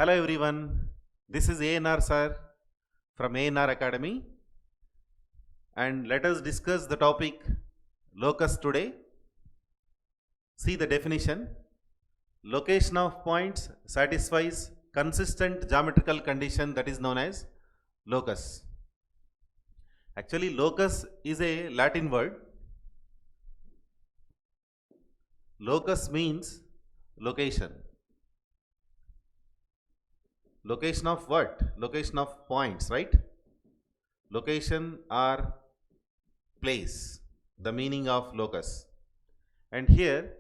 Hello everyone, this is ANR sir from ANR Academy, and let us discuss the topic locus today. See the definition. Location of points satisfies consistent geometrical condition that is known as locus. Actually, locus is a Latin word. Locus means location. Location of what? Location of points, right? Location or place, the meaning of locus. And here,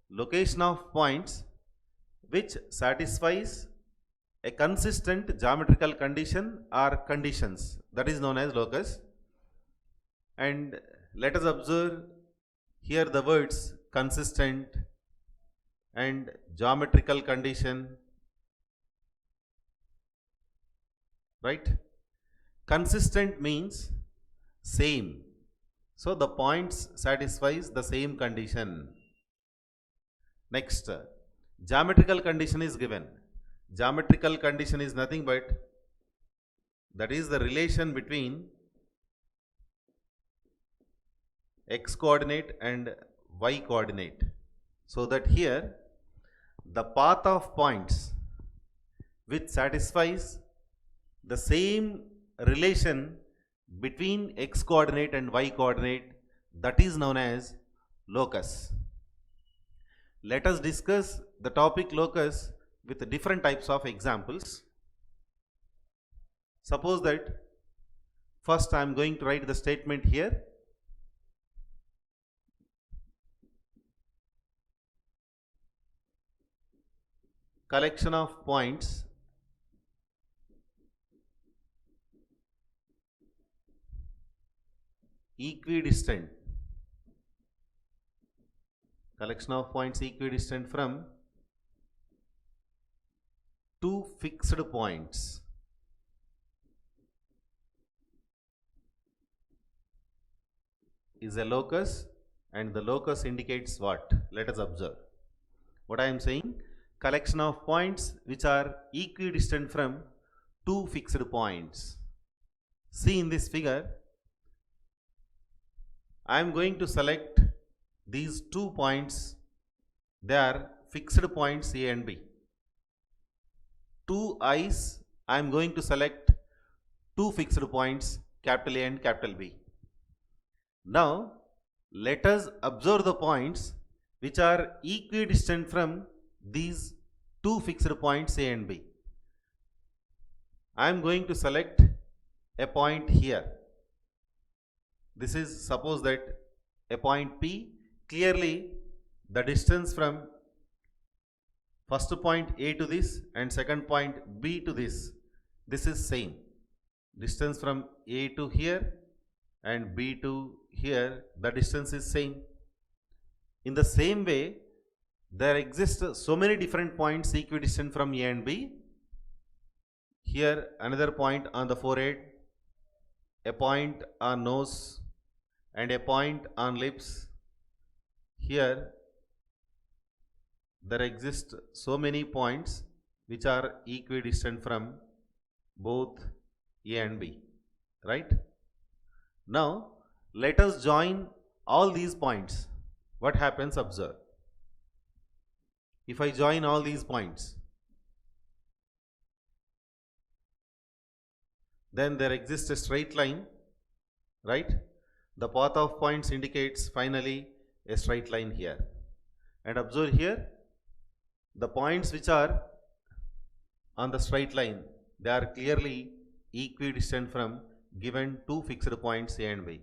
location of points which satisfies a consistent geometrical condition or conditions, that is known as locus. And let us observe here the words consistent and geometrical condition, right? Consistent means same. So the points satisfies the same condition. Next, geometrical condition is given. Geometrical condition is nothing but that is the relation between x coordinate and y coordinate. So that here the path of points which satisfies the same relation between x coordinate and y coordinate, that is known as locus. Let us discuss the topic locus with different types of examples. Suppose that first I am going to write the statement here. Collection of points equidistant. Collection of points equidistant from two fixed points. Is a locus, and the locus indicates what? Let us observe. What I am saying, collection of points which are equidistant from two fixed points. See in this figure, I am going to select these 2 points. They are fixed points A and B. 2 eyes, I am going to select 2 fixed points capital A and capital B. Now let us observe the points which are equidistant from these 2 fixed points A and B. I am going to select a point here. This is, suppose that a point P. Clearly the distance from first point A to this and second point B to this is same. Distance from A to here and B to here, the distance is same. In the same way, there exist so many different points equidistant from A and B. Here another point on the forehead, a point on nose, and a point on lips. Here there exist so many points which are equidistant from both A and B, right? Now let us join all these points. What happens? Observe. If I join all these points, then there exists a straight line, right? The path of points indicates finally a straight line here. And observe here, the points which are on the straight line, they are clearly equidistant from given 2 fixed points A and B.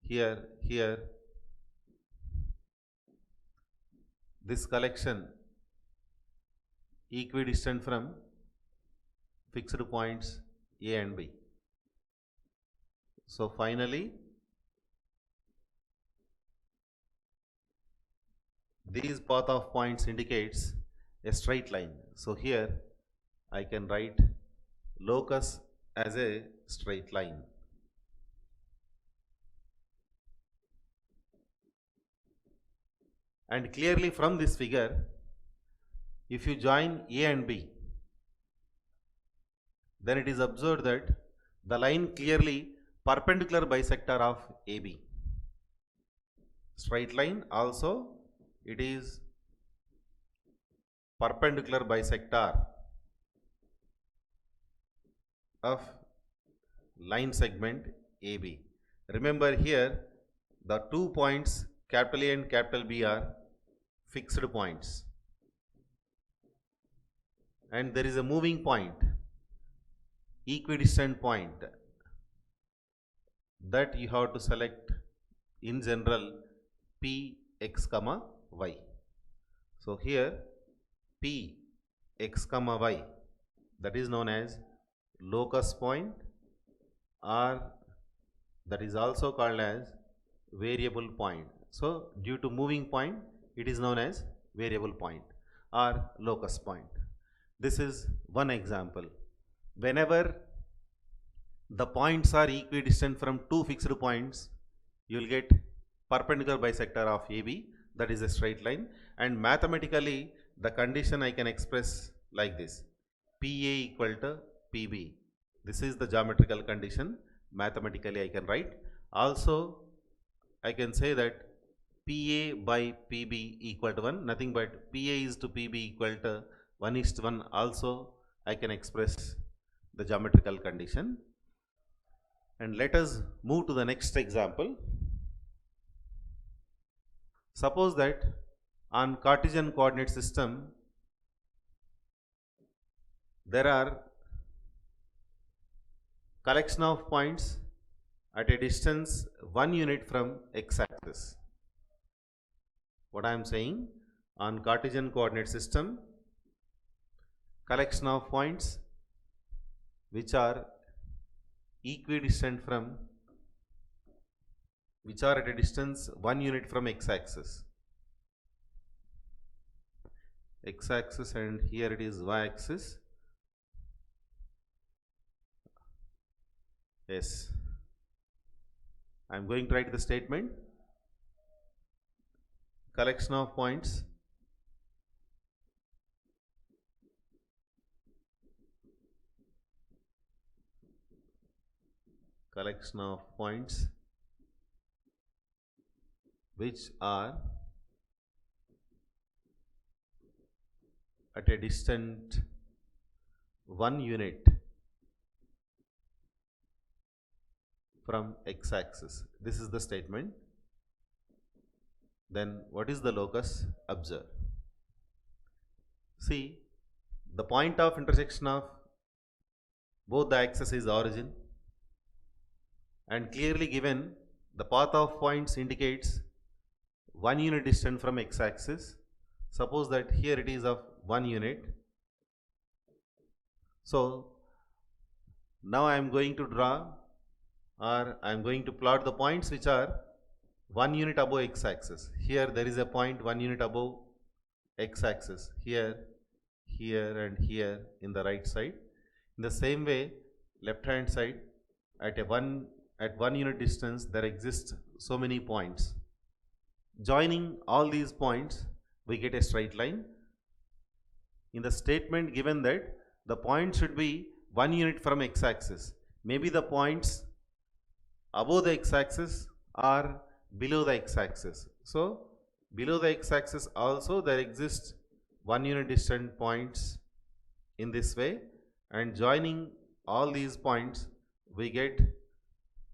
Here, this collection equidistant from fixed points A and B. So finally, these path of points indicates a straight line. So here I can write locus as a straight line. And clearly from this figure, if you join A and B, then it is observed that the line clearly perpendicular bisector of AB. Straight line also it is perpendicular bisector of line segment AB. Remember here the 2 points capital A and capital B are fixed points, and there is a moving point, equidistant point, that you have to select in general P x comma y. So here P x comma y, that is known as locus point, or that is also called as variable point. So due to moving point it is known as variable point or locus point. This is one example. Whenever the points are equidistant from two fixed points, you will get perpendicular bisector of AB, that is a straight line, and mathematically the condition I can express like this: PA equal to PB. This is the geometrical condition. Mathematically I can write. Also I can say that PA by PB equal to 1, nothing but PA is to PB equal to 1:1. Also I can express the geometrical condition. And let us move to the next example. Suppose that on Cartesian coordinate system there are collection of points at a distance 1 unit from x-axis. What I am saying, on Cartesian coordinate system, collection of points which are equidistant from, which are at a distance 1 unit from x-axis. X-axis, and here it is y-axis. Yes, I am going to write the statement. Collection of points which are at a distant 1 unit from x-axis. This is the statement. Then what is the locus? Observe. See, the point of intersection of both the axes is origin, and clearly given the path of points indicates 1 unit distant from x-axis. Suppose that here it is of 1 unit. So now I am going to draw, or I am going to plot the points which are 1 unit above x-axis. Here there is a point 1 unit above x-axis, here, here and here in the right side. In the same way, left hand side, at 1 unit distance there exist so many points. Joining all these points we get a straight line. In the statement given that the point should be 1 unit from x-axis, maybe the points above the x-axis or below the x-axis. So below the x-axis also there exist 1 unit distant points in this way, and joining all these points we get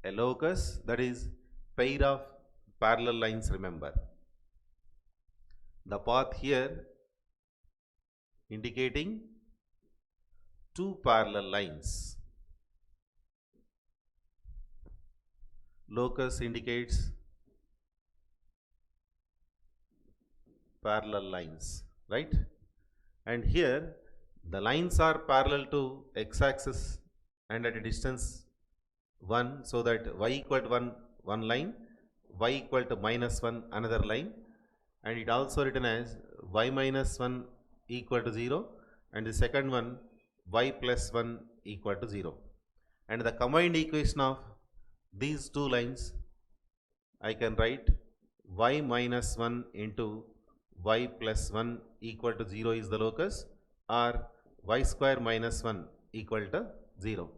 a locus, that is pair of parallel lines. Remember the path here indicating two parallel lines. Locus indicates parallel lines, right? And here the lines are parallel to x-axis and at a distance 1, so that y equal to 1 one line, y equal to -1 another line, and it also written as y minus 1 equal to 0, and the second one y plus 1 equal to 0. And the combined equation of these two lines I can write y minus 1 into y plus 1 equal to 0 is the locus, or y square minus 1 equal to 0.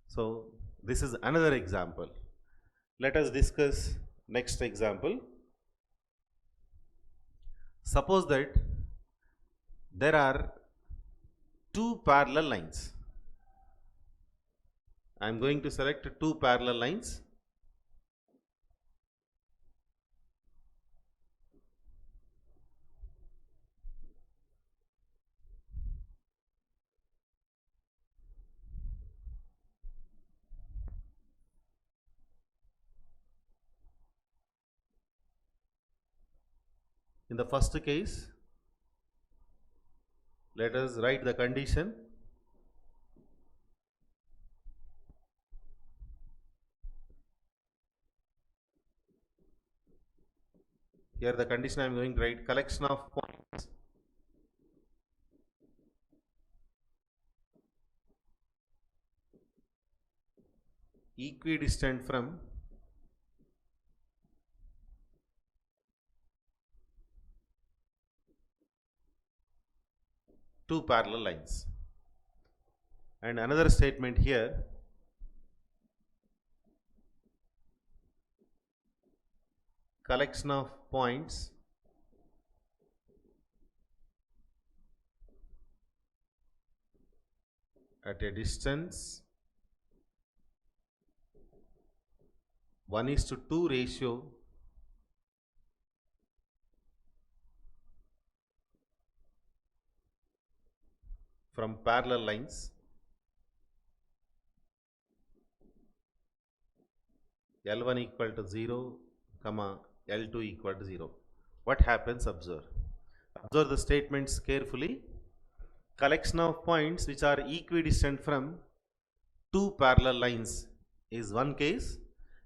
So this is another example. Let us discuss next example. Suppose that there are two parallel lines. I am going to select two parallel lines. In the first case, let us write the condition. Here the condition I am going to write collection of points equidistant from two parallel lines. And another statement here, collection of points at a distance 1:2 ratio from parallel lines L1 equal to 0, comma L2 equal to 0. What happens? Observe. Observe the statements carefully. Collection of points which are equidistant from two parallel lines is one case.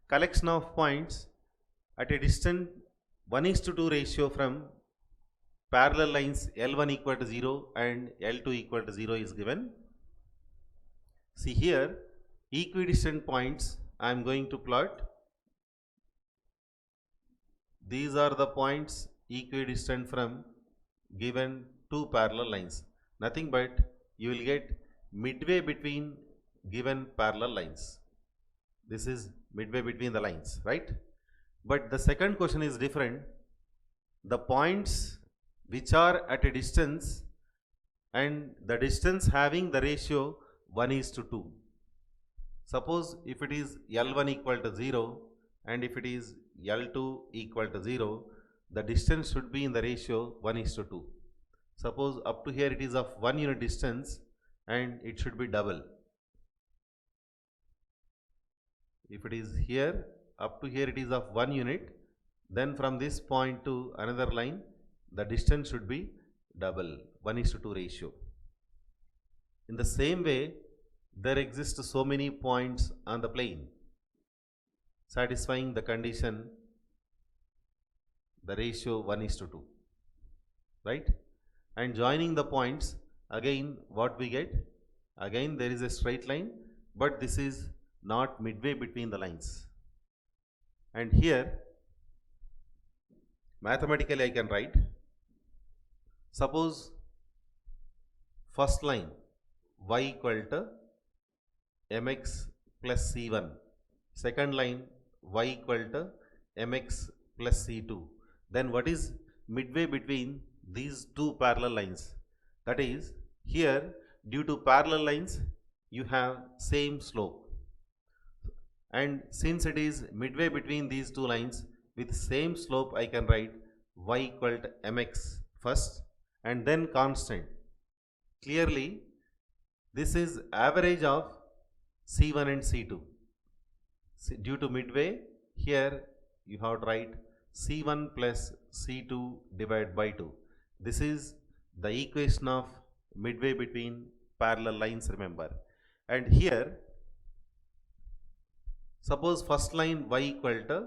Collection of points at a distance 1:2 ratio from parallel lines L1 equal to 0 and L2 equal to 0 is given. See here, equidistant points I am going to plot. These are the points equidistant from given two parallel lines. Nothing but you will get midway between given parallel lines. This is midway between the lines, right? But the second question is different. The points which are at a distance and the distance having the ratio 1:2. Suppose if it is L1 equal to 0 and if it is L2 equal to 0, the distance should be in the ratio 1:2. Suppose up to here it is of 1 unit distance and it should be double. If it is here, up to here it is of 1 unit, then from this point to another line, the distance should be double, 1:2 ratio. In the same way, there exist so many points on the plane satisfying the condition, the ratio 1:2, right? And joining the points, again what we get? Again there is a straight line, but this is not midway between the lines. And here mathematically I can write, suppose first line y equal to mx plus c1, second line y equal to mx plus c2, then what is midway between these two parallel lines? That is, here due to parallel lines you have same slope, and since it is midway between these two lines with same slope, I can write y equal to mx first and then constant. Clearly this is average of c1 and c2. Due to midway, here you have to write c1 plus c2 divided by 2. This is the equation of midway between parallel lines, remember. And here, suppose first line y equal to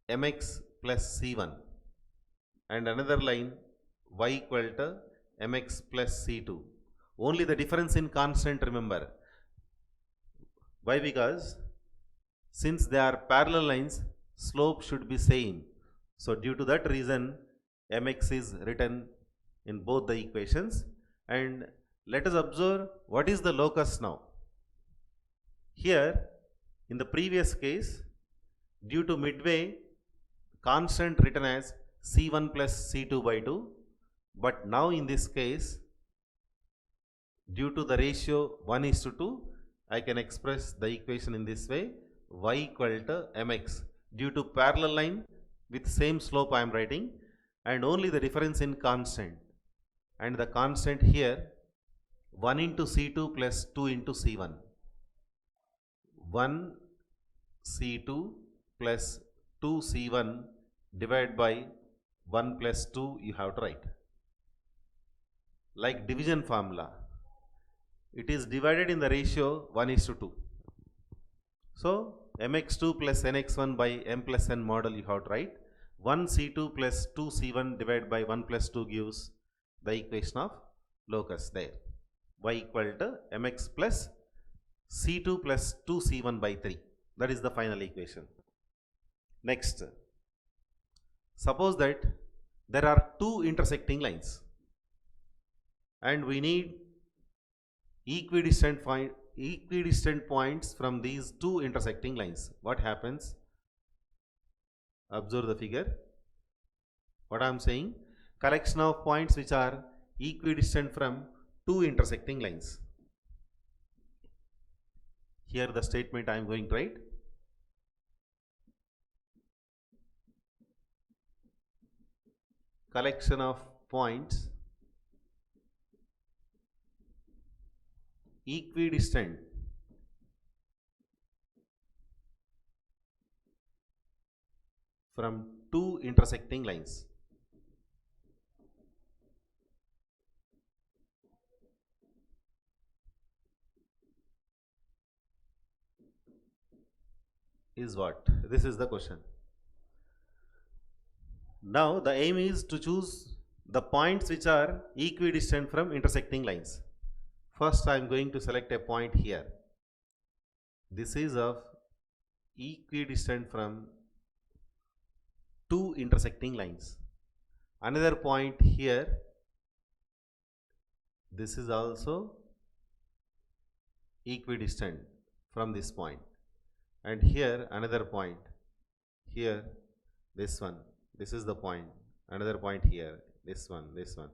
mx plus c1 and another line y equal to mx plus c2. Only the difference in constant, remember. Why? Because since they are parallel lines, slope should be same. So due to that reason, mx is written in both the equations, and Let us observe what is the locus now. Here, in the previous case, due to midway, constant written as C1 plus C2 by 2, but now in this case, due to the ratio 1:2, I can express the equation in this way, y equal to mx. Due to parallel line with same slope I am writing, and only the difference in constant, and the constant here 1 into C2 plus 2 into C1. 1 C2 plus 2 C1 divided by 1 plus 2 you have to write. Like division formula, it is divided in the ratio 1:2. So mx2 plus nx1 by m plus n model you have to write. 1 C2 plus 2 C1 divided by 1 plus 2 gives the equation of locus there. Y equal to mx plus C2 plus 2 C1 by 3. That is the final equation. Next, suppose that there are two intersecting lines and we need equidistant points from these two intersecting lines. What happens? Observe the figure. What I am saying, collection of points which are equidistant from two intersecting lines. Here the statement I am going to write. Collection of points equidistant from two intersecting lines. Is what? This is the question. Now the aim is to choose the points which are equidistant from intersecting lines. First I am going to select a point here. This is of equidistant from two intersecting lines. Another point here. This is also equidistant from this point. And here another point. Here this one. This is the point. Another point here. This one. This one.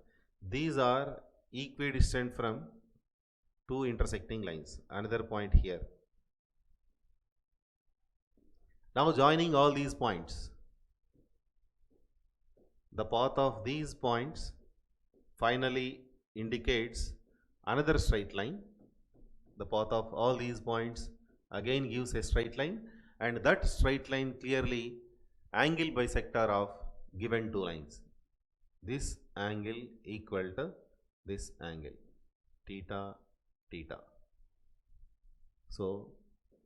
These are equidistant from two intersecting lines. Another point here. Now joining all these points, the path of these points finally indicates another straight line. The path of all these points again gives a straight line, and that straight line clearly angle bisector of given two lines. This angle equal to this angle, theta, theta. So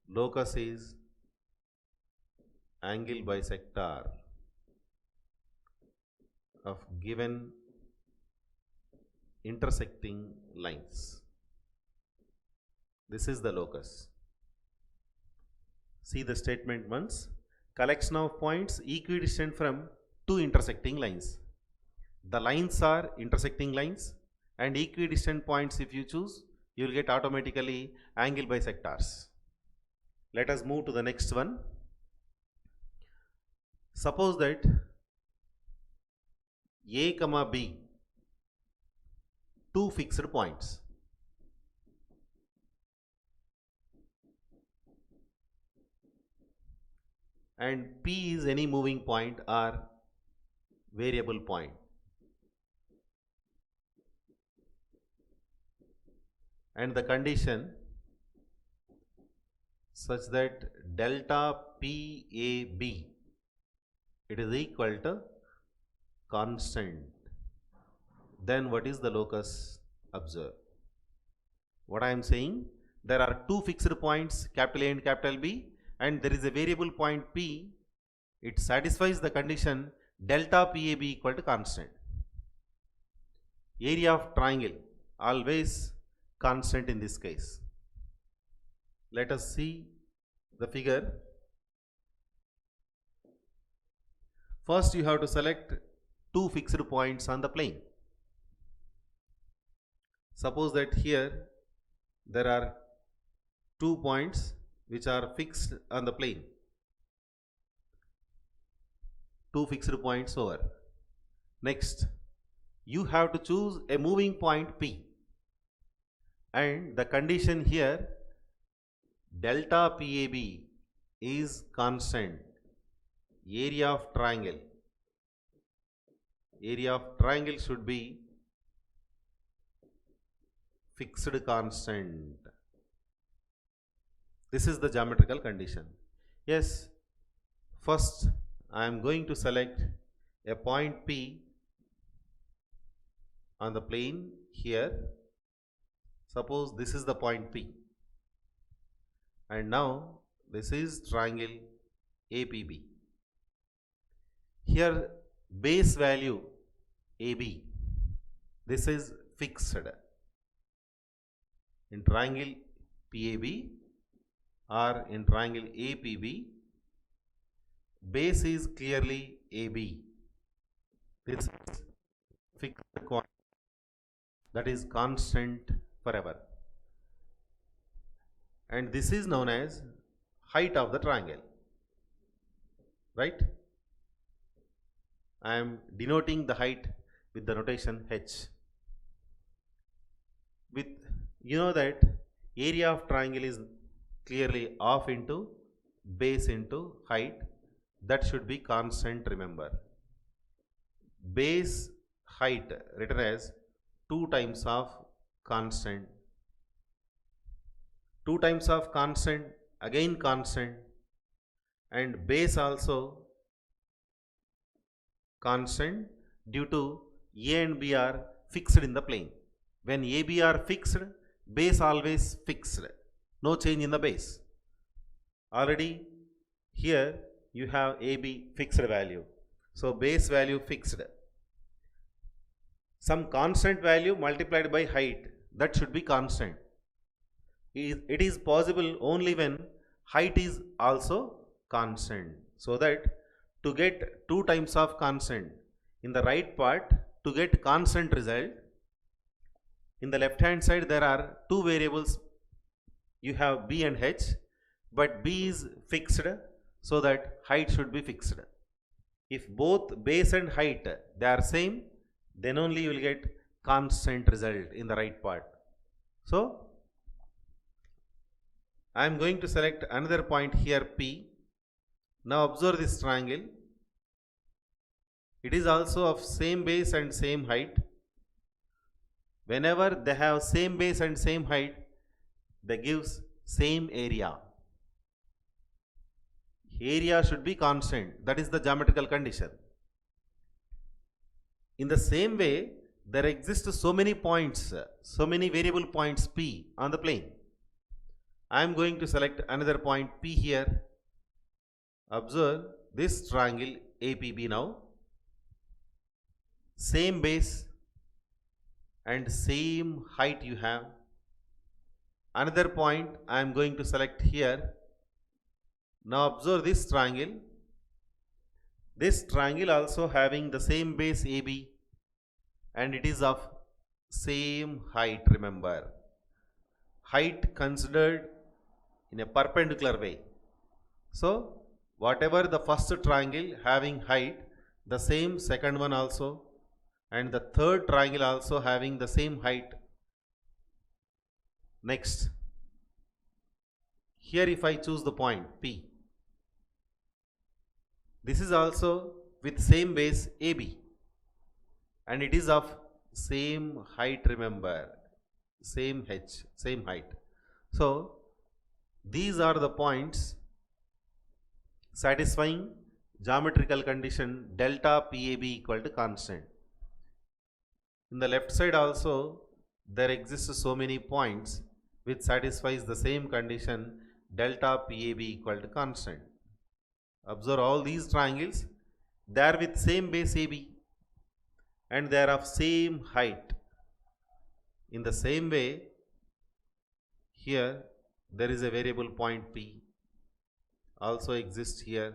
locus is angle bisector of given intersecting lines. This is the locus. See the statement once. Collection of points equidistant from two intersecting lines. The lines are intersecting lines, and equidistant points if you choose, you will get automatically angle bisectors. Let us move to the next one. Suppose that A comma B, two fixed points, and P is any moving point or variable point. And the condition such that delta PAB, it is equal to constant. Then what is the locus? Observe. What I am saying, there are two fixed points, capital A and capital B, and there is a variable point P. It satisfies the condition delta PAB equal to constant. Area of triangle always constant in this case. Let us see the figure. First you have to select two fixed points on the plane. Suppose that here there are 2 points which are fixed on the plane, 2 fixed points over. Next, you have to choose a moving point P, and the condition here, delta PAB is constant. Area of triangle should be fixed constant. This is the geometrical condition. Yes, first I am going to select a point P on the plane here. Suppose this is the point P, and now this is triangle APB. Here base value AB, this is fixed. In triangle PAB or in triangle APB, base is clearly AB. This is fixed quantity, that is constant forever. And this is known as height of the triangle, right? I am denoting the height with the notation H. With, you know that area of triangle is clearly half into base into height. That should be constant, remember. Base height written as 2 times of constant. 2 times of constant, again constant, and base also constant due to A and B are fixed in the plane. When A, B are fixed, base always fixed. No change in the base. Already here you have AB fixed value. So base value fixed. Some constant value multiplied by height, that should be constant. It is possible only when height is also constant. So that to get 2 times of constant in the right part, to get constant result, in the left hand side there are 2 variables. You have B and H, but B is fixed, so that height should be fixed. If both base and height they are same, then only you will get constant result in the right part. So I am going to select another point here P. Now observe this triangle. It is also of same base and same height. Whenever they have same base and same height, they gives same area. Area should be constant. That is the geometrical condition. In the same way, there exist so many points, so many variable points P on the plane. I am going to select another point P here. Observe this triangle APB now. Same base and same height you have. Another point I am going to select here. Now observe this triangle. This triangle also having the same base AB, and it is of same height, remember. Height considered in a perpendicular way. So whatever the first triangle having height, the same second one also, and the third triangle also having the same height. Next, here if I choose the point P, this is also with same base AB, and it is of same height, remember, same H, same height. So these are the points satisfying geometrical condition delta PAB equal to constant. In the left side also there exist so many points which satisfies the same condition delta PAB equal to constant. Observe all these triangles, they are with same base AB and they are of same height. In the same way, here there is a variable point P also exists here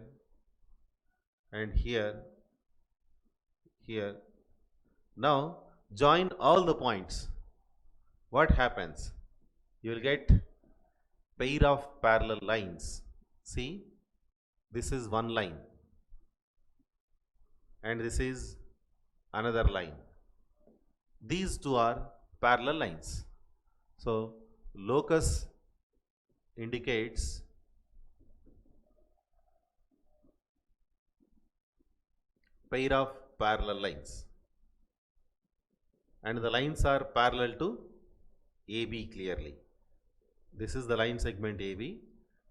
and here. Now join all the points. what happens? You will get pair of parallel lines. See, this is one line and this is another line. These two are parallel lines. So, locus indicates pair of parallel lines and the lines are parallel to AB clearly. This is the line segment AB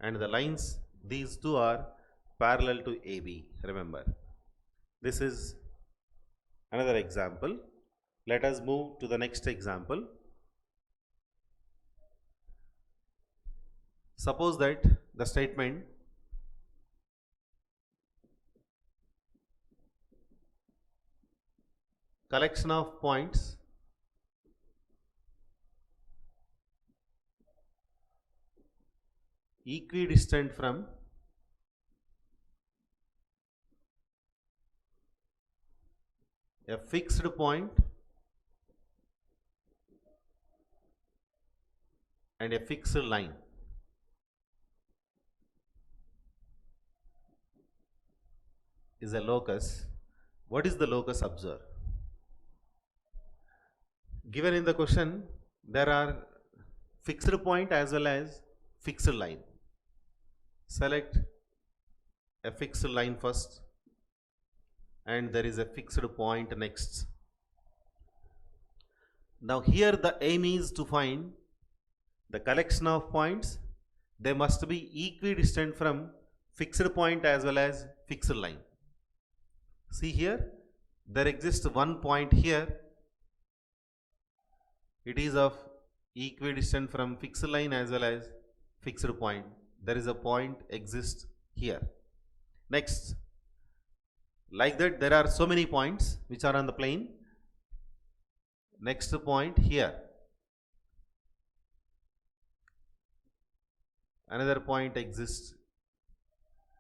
and the lines, these two are parallel to AB, remember. This is another example. Let us move to the next example. Suppose that the statement collection of points equidistant from a fixed point and a fixed line. Is a locus. What is the locus? Observe. Given in the question, there are fixed point as well as fixed line. Select a fixed line first and there is a fixed point next. Now here the aim is to find the collection of points. They must be equidistant from fixed point as well as fixed line. See here, there exists one point here. It is of equidistant from fixed line as well as fixed point. There is a point exists here. Next, like that there are so many points which are on the plane. Next point here. Another point exists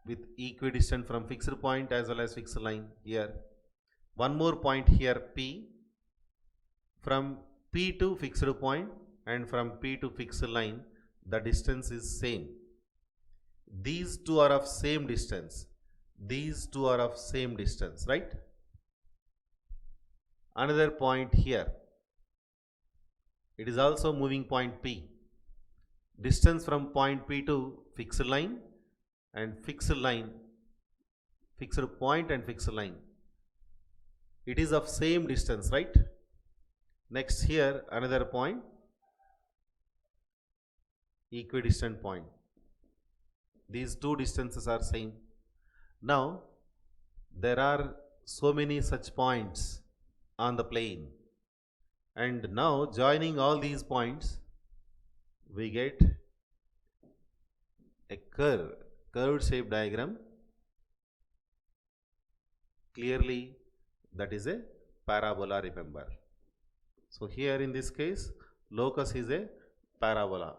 with equidistant from fixed point as well as fixed line here. One more point here P. From P to fixed point and from P to fixed line the distance is same. These two are of same distance. These two are of same distance, right? Another point here. It is also moving point P. Distance from point P to fixed line and fixed line, fixed point and fixed line. It is of same distance, right? Next here another point, equidistant point. These two distances are same. Now there are so many such points on the plane, and now joining all these points we get a curved shape diagram. Clearly that is a parabola, remember. So here in this case locus is a parabola.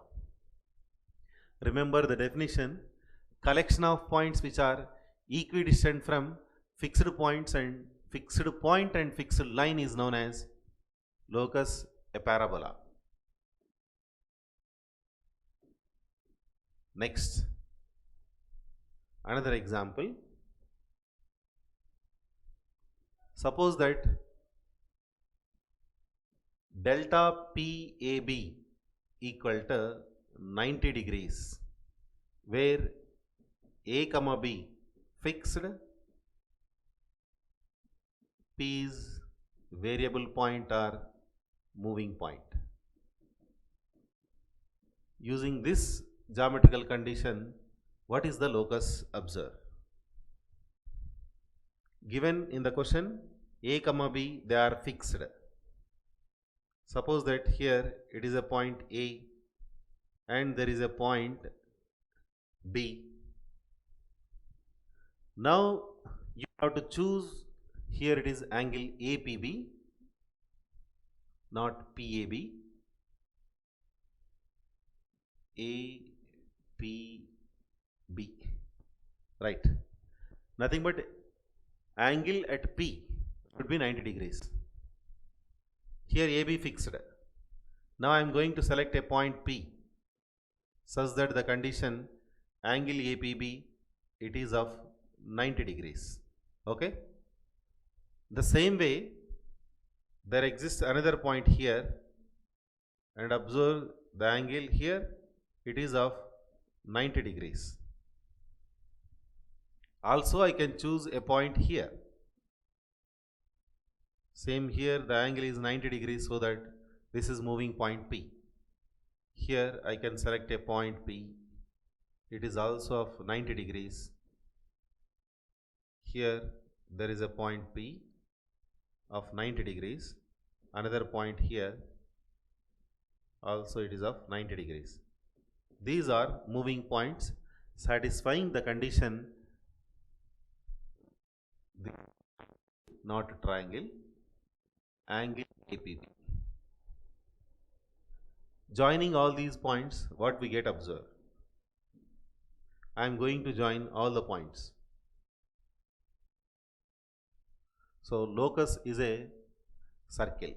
Remember the definition, collection of points which are equidistant from fixed points and fixed point and fixed line is known as locus, a parabola. Next, another example. Suppose that delta PAB equal to 90 degrees, where A comma B fixed, P is variable point or moving point. Using this geometrical condition, what is the locus? Observe. Given in the question, A comma B they are fixed. Suppose that here it is a point A and there is a point B. Now you have to choose, here it is angle APB, not PAB, APB, right? Nothing but angle at P would be 90 degrees. Here AB fixed. Now I am going to select a point P such that the condition angle APB it is of 90 degrees. Okay. The same way there exists another point here, and observe the angle here it is of 90 degrees. Also I can choose a point here. Same here, the angle is 90 degrees, so that this is moving point P. Here I can select a point P. It is also of 90 degrees. Here there is a point P of 90 degrees. Another point here, also it is of 90 degrees. These are moving points satisfying the condition not triangle angle APB. Joining all these points, what we get, observe. I am going to join all the points. So locus is a circle.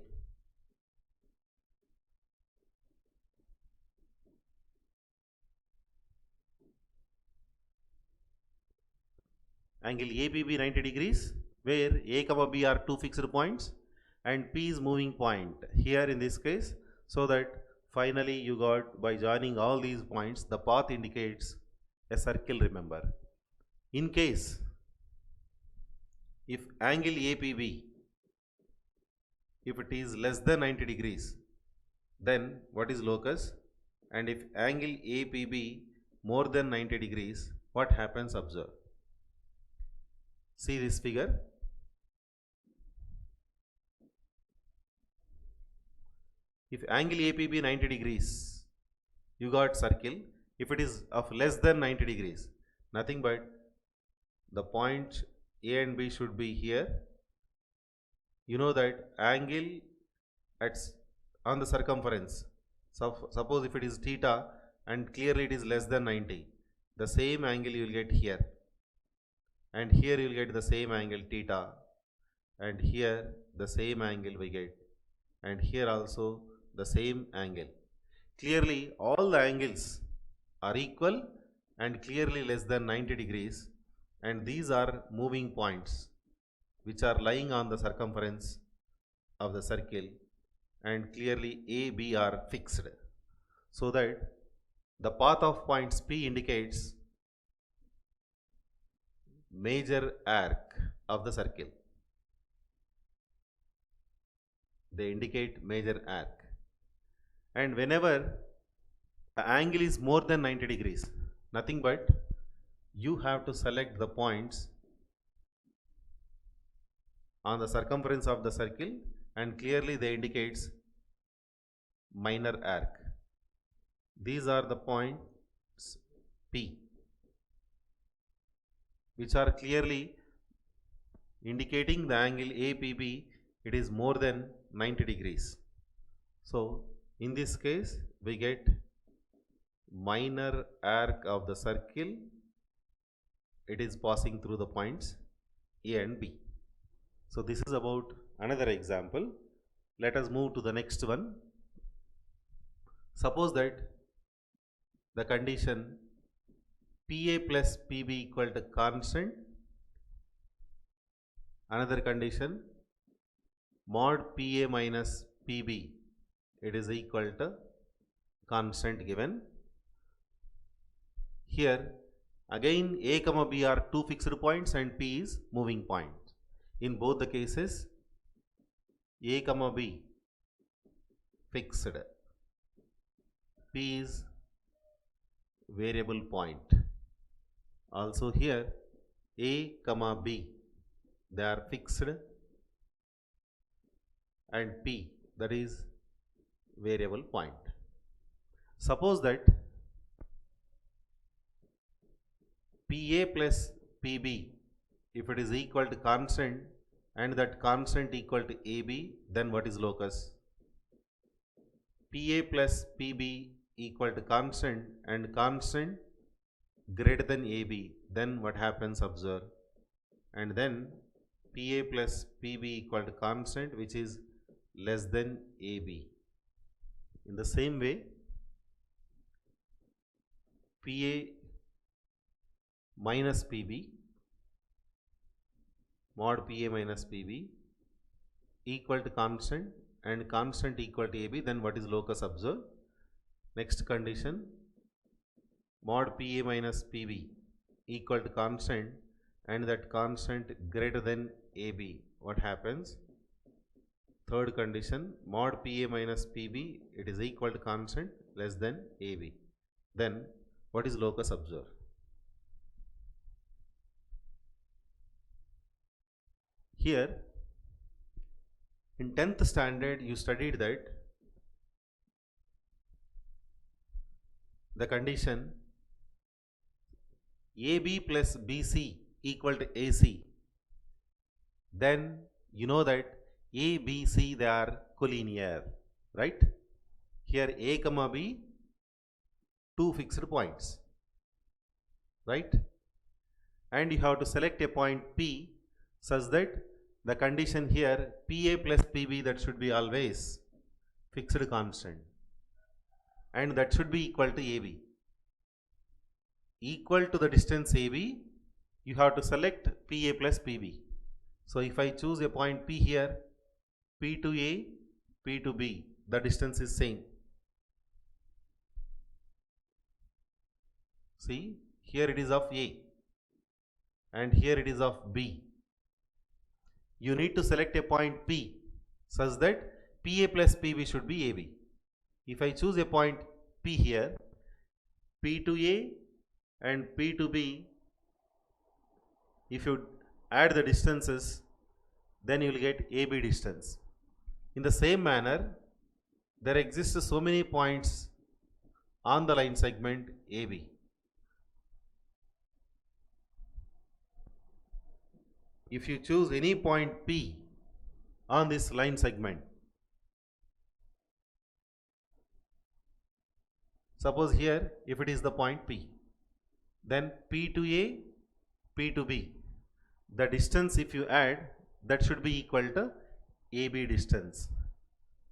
Angle ABB 90 degrees, where A comma B are two fixed points and P is moving point here in this case, so that finally you got, by joining all these points, the path indicates a circle. Remember, in case if angle APB, if it is less than 90 degrees, then what is locus? And if angle APB more than 90 degrees, what happens? Observe. See this figure. If angle APB 90 degrees, you got circle. If it is of less than 90 degrees, nothing but the point A and B should be here. You know that angle on the circumference. So suppose if it is theta and clearly it is less than 90, the same angle you will get here. And here you will get the same angle theta, and here the same angle we get, and here also the same angle. Clearly all the angles are equal and clearly less than 90 degrees, and these are moving points which are lying on the circumference of the circle, and clearly A, B are fixed, so that the path of points P indicates major arc of the circle. They indicate major arc. And whenever the angle is more than 90 degrees, nothing but you have to select the points on the circumference of the circle, and clearly they indicates minor arc. These are the points P, which are clearly indicating the angle APB, it is more than 90 degrees. So in this case we get minor arc of the circle, it is passing through the points A and B. So this is about another example. Let us move to the next one. Suppose that the condition PA plus PB equal to constant. Another condition mod PA minus PB, it is equal to constant given. Here again A comma B are two fixed points and P is moving point. In both the cases A comma B fixed, P is variable point. Also here A comma B, they are fixed, and P, that is variable point. Suppose that PA plus PB, if it is equal to constant and that constant equal to AB, then what is locus? PA plus PB equal to constant and constant greater than AB, then what happens? Observe. And then PA plus PB equal to constant which is less than AB. In the same way, PA minus PB, mod PA minus PB equal to constant and constant equal to AB, then what is locus observed? Next condition, mod PA minus PB equal to constant and that constant greater than AB, what happens? Third condition, mod PA minus PB, it is equal to constant less than AB. Then what is locus observed? Here in 10th standard you studied that the condition AB plus BC equal to AC, then you know that A, B, C, they are collinear, right? Here A comma B, two fixed points, right? And you have to select a point P such that the condition here PA plus PB, that should be always fixed constant and that should be equal to AB. Equal to the distance AB, you have to select PA plus PB. So if I choose a point P here, P to A, P to B, the distance is same. See, here it is of A and here it is of B. You need to select a point P such that PA plus PB should be AB. If I choose a point P here, P to A and P to B, if you add the distances, then you will get AB distance. In the same manner, there exist so many points on the line segment AB. If you choose any point P on this line segment, suppose here if it is the point P, then P to A, P to B, the distance if you add, that should be equal to AB distance.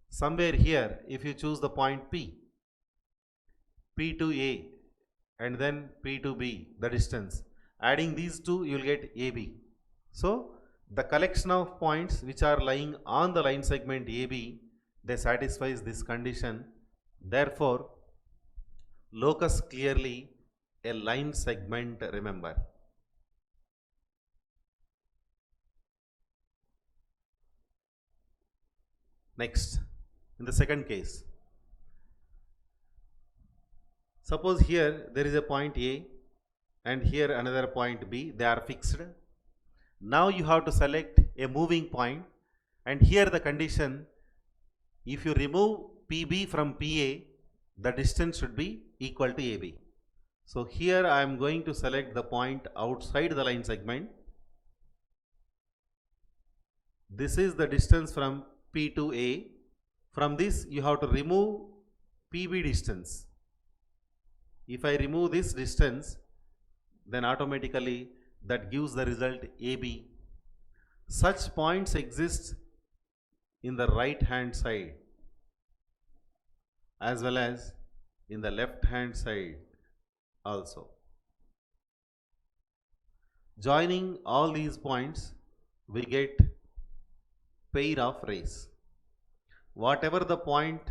Somewhere here if you choose the point P, P to A and then P to B, the distance, adding these two you will get AB. So the collection of points which are lying on the line segment AB, they satisfies this condition. Therefore locus clearly a line segment, remember. Next, in the second case, suppose here there is a point A and here another point B, they are fixed. Now you have to select a moving point and here the condition, if you remove PB from PA, the distance should be equal to AB. So here I am going to select the point outside the line segment. This is the distance from P to A. From this you have to remove PB distance. If I remove this distance, then automatically that gives the result AB. Such points exist in the right hand side as well as in the left hand side also. Joining all these points, we get pair of rays. Whatever the point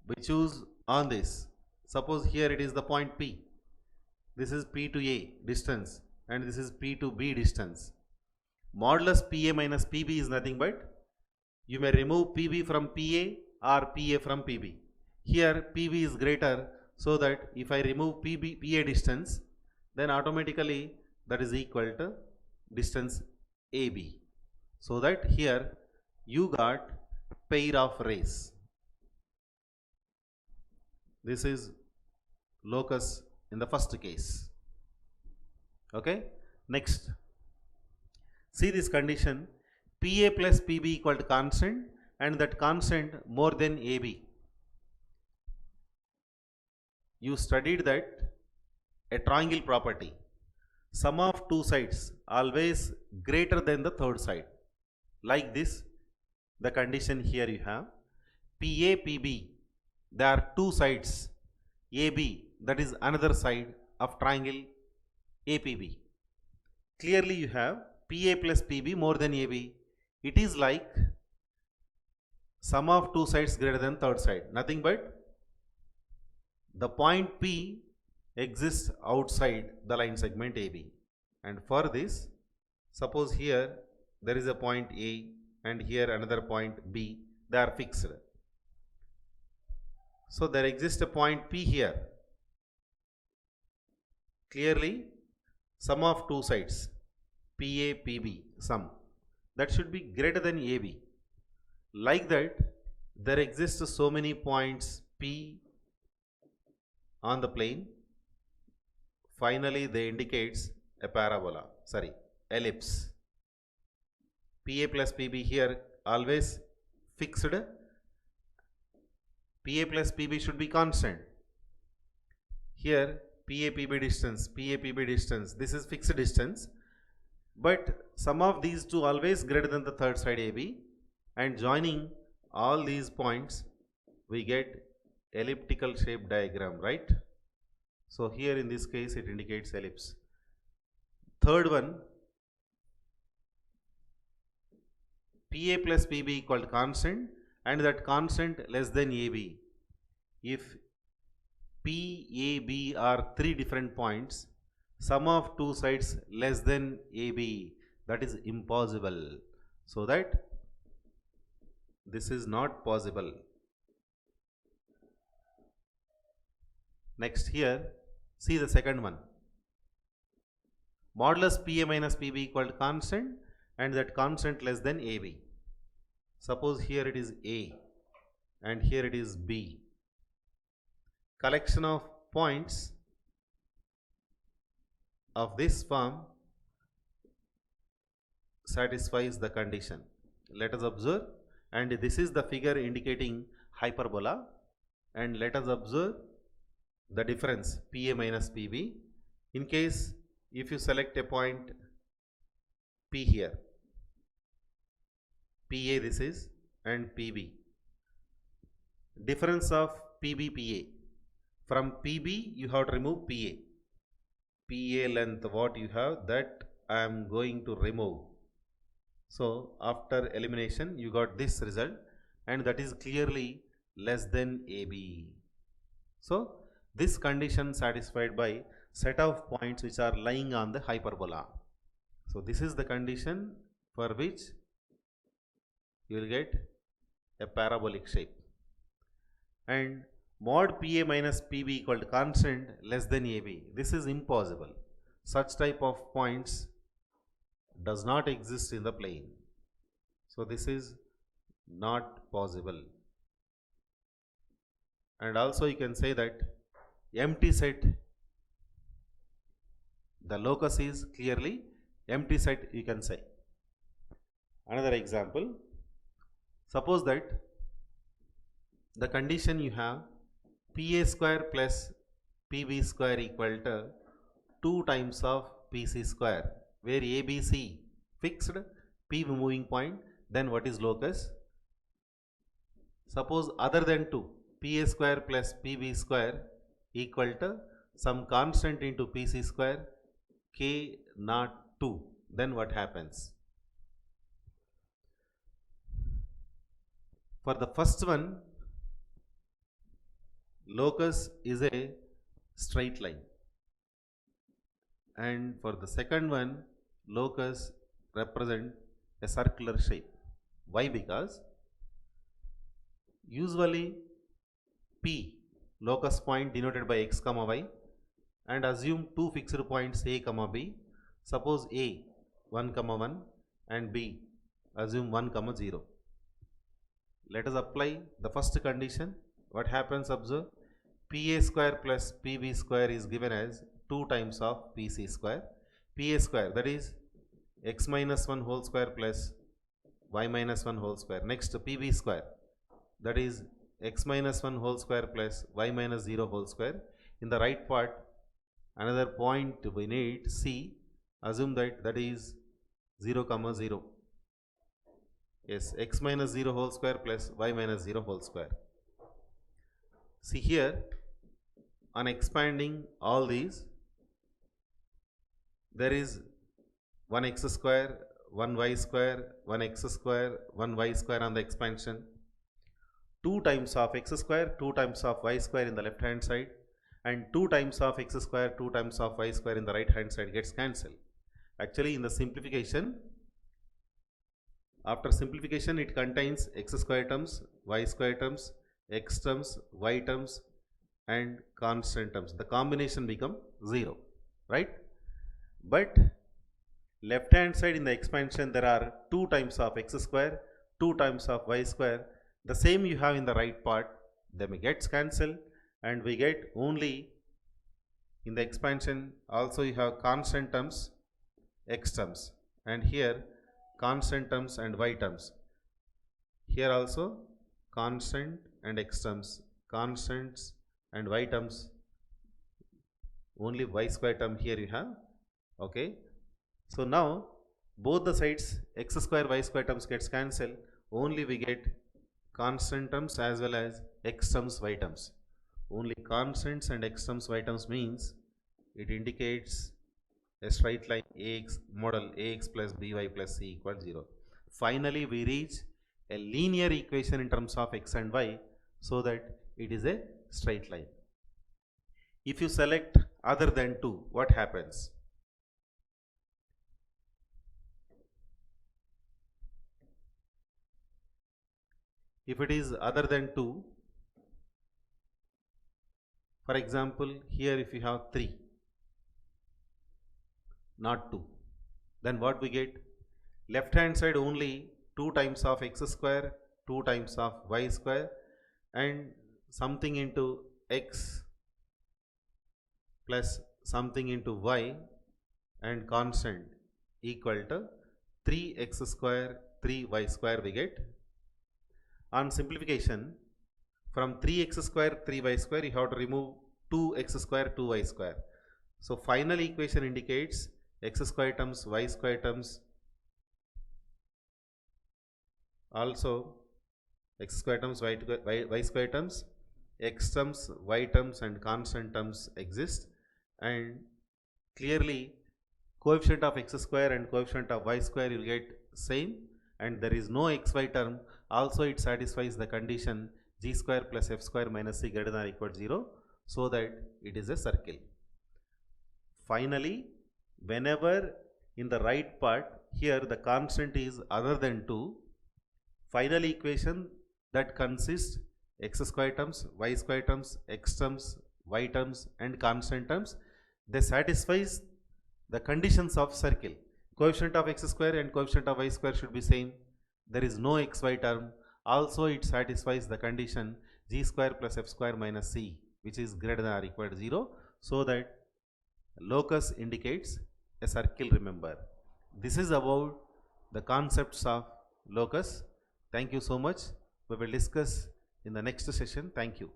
we choose on this, suppose here it is the point P, this is P to A distance and this is P to B distance. Modulus PA minus PB is nothing but, you may remove PB from PA or PA from PB. Here PB is greater, so that if I remove PA distance, then automatically that is equal to distance AB. So that here you got pair of rays. This is locus in the first case. Okay. Next, see this condition, PA plus PB equal to constant and that constant more than AB. You studied that a triangle property, sum of two sides always greater than the third side. Like this, the condition here you have PA, PB, there are two sides. AB, that is another side of triangle APB. Clearly you have PA plus PB more than AB. It is like sum of two sides greater than third side. Nothing but the point P exists outside the line segment AB. And for this, suppose here there is a point A and here another point B. They are fixed. So there exists a point P here. Clearly, sum of two sides, PA, PB, sum, that should be greater than AB. Like that, there exists so many points P on the plane. Finally, they indicates a parabola, sorry, ellipse. PA plus PB here always fixed. PA plus PB should be constant. Here PA PB distance, this is fixed distance, but sum of these two always greater than the third side AB, and joining all these points we get elliptical shape diagram, right? So here in this case it indicates ellipse. Third one, PA plus PB equal to constant and that constant less than AB. If P, A, B are three different points, sum of two sides less than AB, that is impossible. So that this is not possible. Next here, see the second one. Modulus PA minus PB equal to constant and that constant less than AB. Suppose here it is A and here it is B. Collection of points of this form satisfies the condition. Let us observe, and this is the figure indicating hyperbola, and let us observe the difference PA minus PB. In case if you select a point P here, PA this is, and PB, difference of PB PA. From PB you have to remove PA. PA length what you have, that I am going to remove. So after elimination you got this result, and that is clearly less than AB. So this condition satisfied by set of points which are lying on the hyperbola. So this is the condition for which you will get a parabolic shape. And mod PA minus PB equal to constant less than AB. This is impossible. Such type of points does not exist in the plane. So this is not possible. And also you can say that empty set, the locus is clearly empty set, you can say. Another example, suppose that the condition you have PA square plus PB square equal to 2 times of PC square, where ABC fixed, P moving point, then what is locus? Suppose other than 2, PA square plus PB square equal to some constant into PC square, K not 2, then what happens? For the first one, locus is a straight line, and for the second one, locus represent a circular shape. Why? Because usually P, locus point denoted by x comma y, and assume two fixed points A comma B. Suppose A 1 comma 1 and B assume 1 comma 0. Let us apply the first condition. What happens? Observe, PA square plus PB square is given as 2 times of PC square. PA square, that is x minus 1 whole square plus y minus 1 whole square. Next PB square, that is x minus 1 whole square plus y minus 0 whole square. In the right part, another point we need C, assume that is 0 comma 0. Yes, x minus 0 whole square plus y minus 0 whole square. See here, on expanding all these, there is 1x square, 1y square, 1x square, 1y square on the expansion. 2 times of x square, 2 times of y square in the left hand side, and 2 times of x square, 2 times of y square in the right hand side gets cancelled. Actually, in the simplification, after simplification, it contains x square terms, y square terms, x terms, y terms, and constant terms. The combination become 0, right? But left hand side in the expansion, there are 2 times of x square, 2 times of y square. The same you have in the right part, them gets cancelled, and we get only in the expansion also you have constant terms, x terms, and here constant terms and y terms. Here also constant and x terms, constants and y terms, only y square term here you have. Okay, so now both the sides x square y square terms gets cancelled, only we get constant terms as well as x terms y terms. Only constants and x terms y terms means it indicates a straight line ax model ax plus by plus c equals 0. Finally, we reach a linear equation in terms of x and y, so that it is a straight line. If you select other than 2, what happens? If it is other than 2, for example, here if you have 3, not 2, then what we get? Left hand side only 2 times of x square, 2 times of y square, and something into x plus something into y and constant equal to 3x square, 3y square we get. On simplification, from 3x square, 3y square, you have to remove 2x square, 2y square. So final equation indicates x square terms, y square terms, also x square terms, y square terms, x terms, y terms and constant terms exist, and clearly coefficient of x square and coefficient of y square you will get same, and there is no xy term. Also it satisfies the condition g square plus f square minus c greater than or equal to 0, so that it is a circle. Finally, whenever in the right part here the constant is other than 2, final equation that consists x square terms, y square terms, x terms, y terms and constant terms, they satisfies the conditions of circle. Coefficient of x square and coefficient of y square should be same. There is no xy term. Also it satisfies the condition g square plus f square minus c, which is greater than or equal to 0, so that locus indicates a circle, remember. This is about the concepts of locus. Thank you so much. We will discuss in the next session. Thank you.